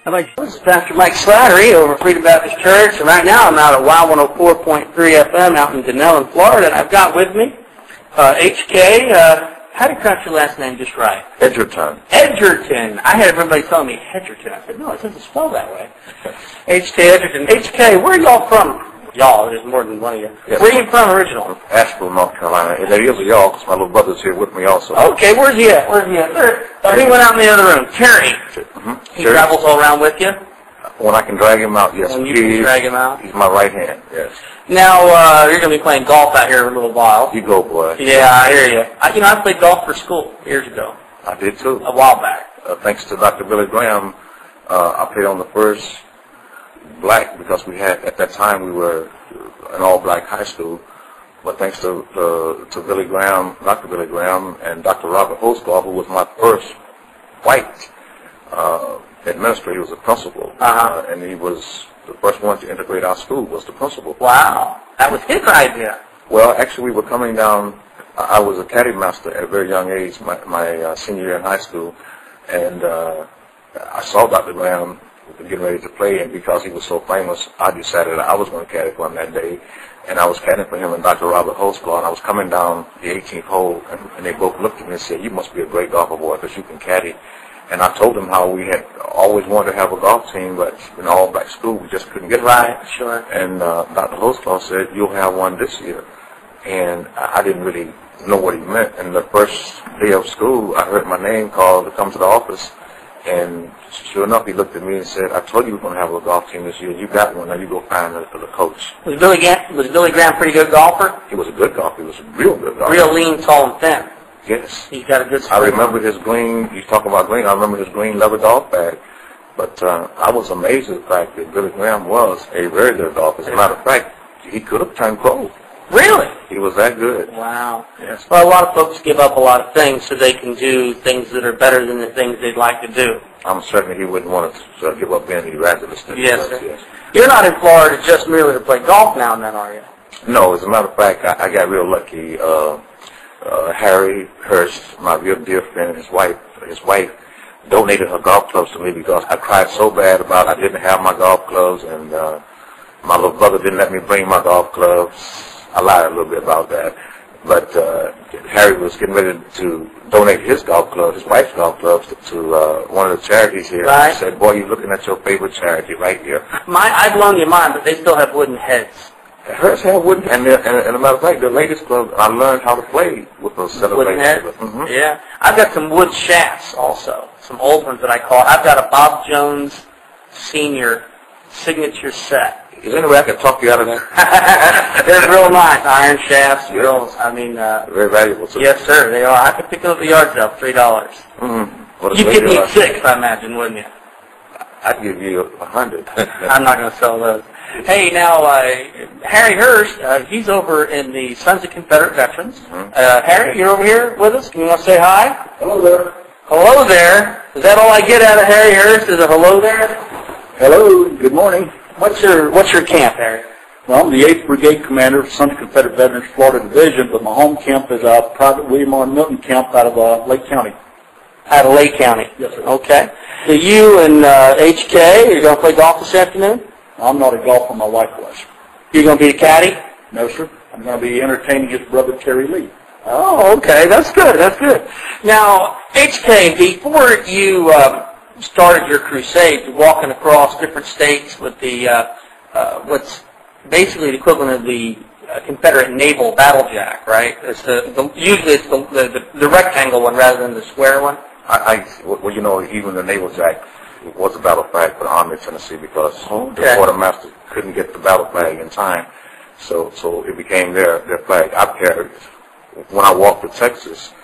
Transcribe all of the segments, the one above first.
This is Pastor Mike Slattery over Freedom Baptist Church, and right now I'm out at WOW 104.3 FM out in Denellen, Florida, and I've got with me HK. How do you pronounce your last name just right? Edgerton. Edgerton. I had everybody telling me Edgerton. I said, no, it doesn't spell that way. HK Edgerton. HK, where are y'all from? Y'all, there's more than one of you. Yes. Where are you from originally? Ashville, North Carolina. And there is a y'all because my little brother's here with me also. Okay, where's he at? Where's he at? He went out in the other room. Terry. He travels all around with you? When I can drag him out, yes. When you can drag him out? He's my right hand, yes. Now, you're going to be playing golf out here in a little while. You go, boy. Yeah, I hear you. I played golf for school years ago. I did, too. A while back. Thanks to Dr. Billy Graham, I played on the first black, because we had, at that time, we were an all-black high school. But thanks to Billy Graham, Dr. Billy Graham, and Dr. Robert Holsgaard, who was my first white administrator, he was a principal. And he was the first one to integrate our school, was the principal. Wow. That was his idea. Well, actually, we were coming down. I was a caddy master at a very young age, my senior year in high school. And I saw Dr. Graham getting ready to play, and because he was so famous, I decided I was going to caddy for him that day. And I was caddying for him and Dr. Robert Holsgaard, and I was coming down the 18th hole, and they both looked at me and said, "You must be a great golfer, boy, because you can caddy." And I told them how we had always wanted to have a golf team, but in all black school, we just couldn't get it. Right, sure. And Dr. Holsgaard said, "You'll have one this year." And I didn't really know what he meant. And the first day of school, I heard my name called to come to the office. And sure enough, he looked at me and said, "I told you we were going to have a golf team this year. You got one. Now you go find the coach." Was Billy Graham a pretty good golfer? He was a good golfer. He was a real good golfer. Real lean, tall, and thin. Yes. He's got a good swing. I remember his green, you talk about green, I remember his green leather golf bag. But I was amazed at the fact that Billy Graham was a very good golfer. As a matter of fact, he could have turned pro. Really? He was that good. Wow. Yes. Well, a lot of folks give up a lot of things so they can do things that are better than the things they'd like to do. I'm certain he wouldn't want to give up being the evangelist. Yes, sir. Yes. You're not in Florida just merely to play golf now and then, are you? No, as a matter of fact, I got real lucky. Harry Hurst, my real dear friend, his wife donated her golf clubs to me because I cried so bad about I didn't have my golf clubs, and my little brother didn't let me bring my golf clubs. I lied a little bit about that. But Harry was getting ready to donate his golf clubs, his wife's golf clubs, to one of the charities here. Right. He said, "Boy, you're looking at your favorite charity right here." I've loaned you mine, but they still have wooden heads. Hers have wooden, and as a matter of fact, the latest club, I learned how to play with those set of wooden heads? Yeah. I've got some wood shafts also, some old ones that I caught. I've got a Bob Jones Senior signature set. Is there any way I can talk you out of that? They're real nice. Iron shafts, real, very valuable. Too. Yes, sir, they are. I could pick them up at the yard sale for $3. You'd give me 6, I imagine, wouldn't you? I'd give you 100. I'm not going to sell those. Hey, now, Harry Hurst, he's over in the Sons of Confederate Veterans. Harry, you're over here with us. You want to say hi? Hello there. Hello there. Is that all I get out of Harry Hurst? Is a hello there? Hello. Good morning. What's your camp, Harry? Well, I'm the 8th Brigade Commander, Sons of Confederate Veterans, Florida Division, but my home camp is a private William R. Milton camp out of Lake County. Out of Lake County? Yes, sir. Okay. So you and HK, you're going to play golf this afternoon? I'm not a golfer, my wife was. You're going to be a caddy? No, sir. I'm going to be entertaining his brother, Terry Lee. Oh, okay. That's good. That's good. Now, HK, before you started your crusade, walking across different states with the what's basically the equivalent of the Confederate naval battle jack, right? It's usually it's the rectangle one rather than the square one. Well, even the naval jack was a battle flag for the Army of Tennessee because the quartermaster couldn't get the battle flag in time, so it became their flag. I carried, when I walked to Texas,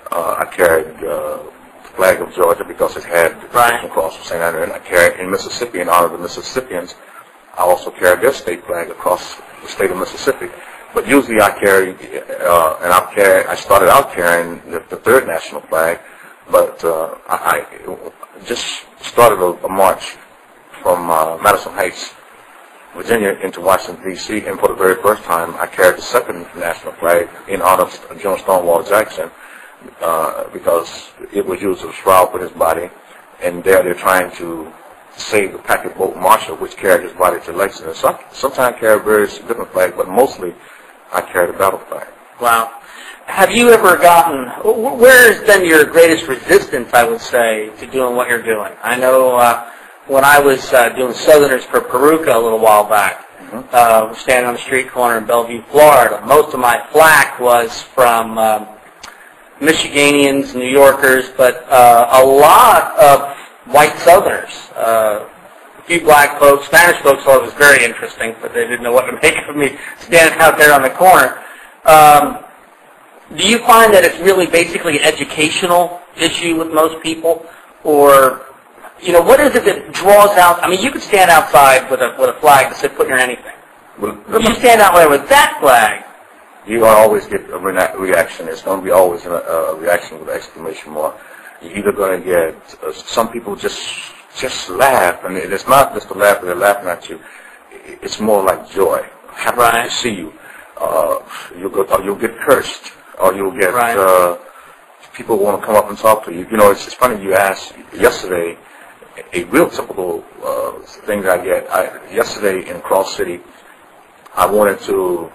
I carried the flag of Georgia because it had the Christian cross of St. Andrew, and I carried in Mississippi in honor of the Mississippians. I also carried their state flag across the state of Mississippi. But usually I carried, I started out carrying the third national flag, but I just started a march from Madison Heights, Virginia, into Washington, D.C., and for the very first time I carried the second national flag in honor of General Stonewall Jackson because it was used as a shroud for his body, and they're trying to say the packet boat Marshall, which carried his body to Lexington. Sometimes carry various different flags, but mostly I carry the battle flag. Wow. Have you ever gotten, where has been your greatest resistance, I would say, to doing what you're doing? I know when I was doing Southerners for Peruka a little while back, standing on the street corner in Bellevue, Florida, most of my flack was from Michiganians, New Yorkers, but a lot of white Southerners. A few black folks, Spanish folks thought it was very interesting, but they didn't know what to make of me standing out there on the corner. Do you find that it's really basically an educational issue with most people? Or, you know, what is it that draws out? I mean, you could stand outside with a flag that said put near anything. Well, You stand out there with that flag. You're going to always get a reaction. It's going to be always a reaction with an exclamation mark. You're either going to get, some people just laugh, and it's not just a laugh, they're laughing at you. It's more like joy. Happy to see you. You'll get cursed, or you'll get people want to come up and talk to you. You know, it's funny you asked yesterday. A real typical thing that I get. Yesterday in Cross City, I wanted to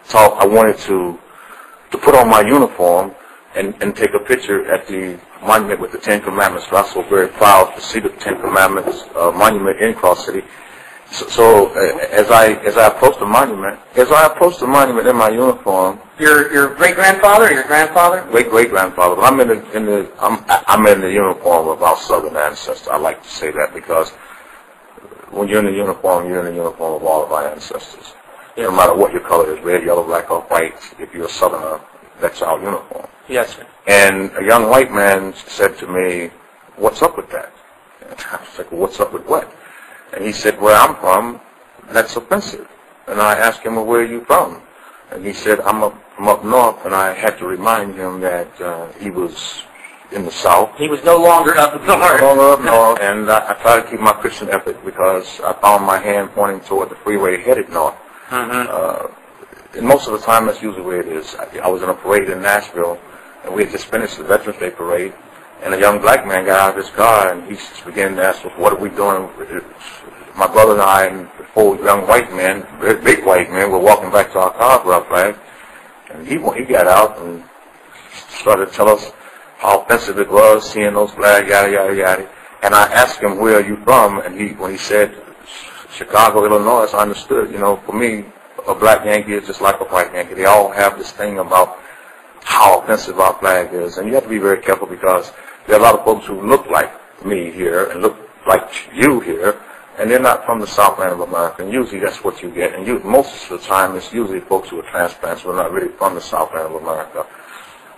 talk. I wanted to put on my uniform and take a picture at the monument with the Ten Commandments. I was so very proud to see the Ten Commandments monument in Cross City. So as I approached the monument, in my uniform, Your great-grandfather or your grandfather? Great-grandfather. But I'm in the uniform of our Southern ancestors. I like to say that because when you're in the uniform, you're in the uniform of all of our ancestors. Yes. No matter what your color is, red, yellow, black, or white, if you're a Southerner, that's our uniform. Yes, sir. And a young white man said to me, "What's up with that?" And I was like, "Well, what's up with what?" And he said, "Where I'm from, that's offensive." And I asked him, "Well, where are you from?" And he said, "I'm from up north." And I had to remind him that he was in the South. He was no longer up north. No longer up north. And I try to keep my Christian ethic because I found my hand pointing toward the freeway headed north. And most of the time, that's usually where it is. I was in a parade in Ashville, and we had just finished the Veterans Day parade. And a young black man got out of his car, and he began to ask us, "What are we doing?" My brother and I and the four young white men, big white men, were walking back to our car with our flag. And he got out and started to tell us how offensive it was, seeing those flags, yada, yada, yada. And I asked him, "Where are you from?" And when he said, "Chicago, Illinois," I understood. You know, for me, a black Yankee is just like a white Yankee. They all have this thing about how offensive our flag is. And you have to be very careful because there are a lot of folks who look like me here and look like you here, and they're not from the Southland of America. And usually that's what you get. And most of the time it's usually folks who are transplants who are not really from the Southland of America.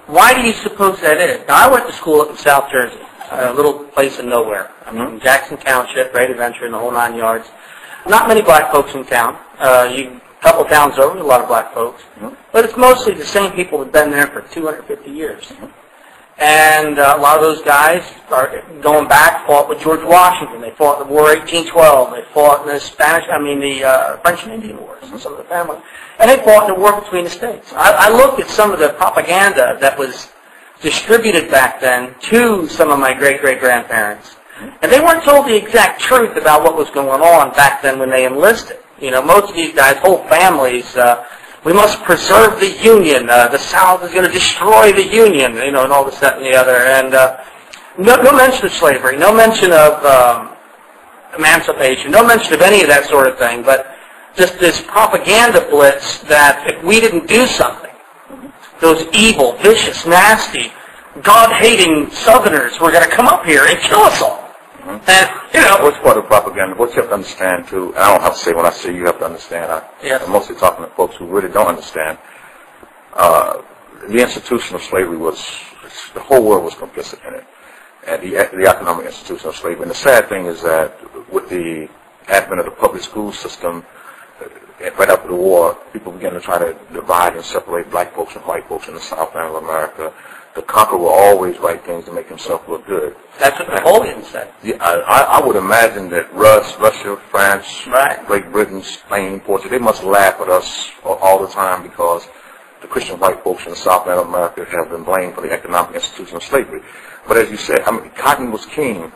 Why do you suppose that is? Now, I went to school up in South Jersey, a little place in nowhere. I mean, Jackson Township, Great Adventure, and the whole 9 yards. Not many black folks in town. A couple towns over, a lot of black folks. But it's mostly the same people that have been there for 250 years. And a lot of those guys are going back, fought with George Washington. They fought in the War of 1812. They fought in the French and Indian Wars, and some of the family. And they fought in the war between the states. I looked at some of the propaganda that was distributed back then to some of my great-great-grandparents. And they weren't told the exact truth about what was going on back then when they enlisted. You know, most of these guys, whole families, we must preserve the Union. The South is going to destroy the Union, you know, and all this, that, and the other. And no mention of slavery, no mention of emancipation, no mention of any of that sort of thing, but just this propaganda blitz that if we didn't do something, those evil, vicious, nasty, God-hating Southerners were going to come up here and kill us all. And, you know, what's part of propaganda? What you have to understand, too, and I don't have to say when I say you have to understand, I'm mostly talking to folks who really don't understand. The institution of slavery the whole world was complicit in it, and the economic institution of slavery. And the sad thing is that with the advent of the public school system, right after the war, people began to try to divide and separate black folks and white folks in the Southland of America. The conqueror will always write things to make himself look good. That's what Napoleon said. Yeah, I would imagine that Russia, France, Great Britain, Spain, Portugal, they must laugh at us all the time because the Christian white folks in the Southland of America have been blamed for the economic institution of slavery. But as you said, I mean, cotton was king.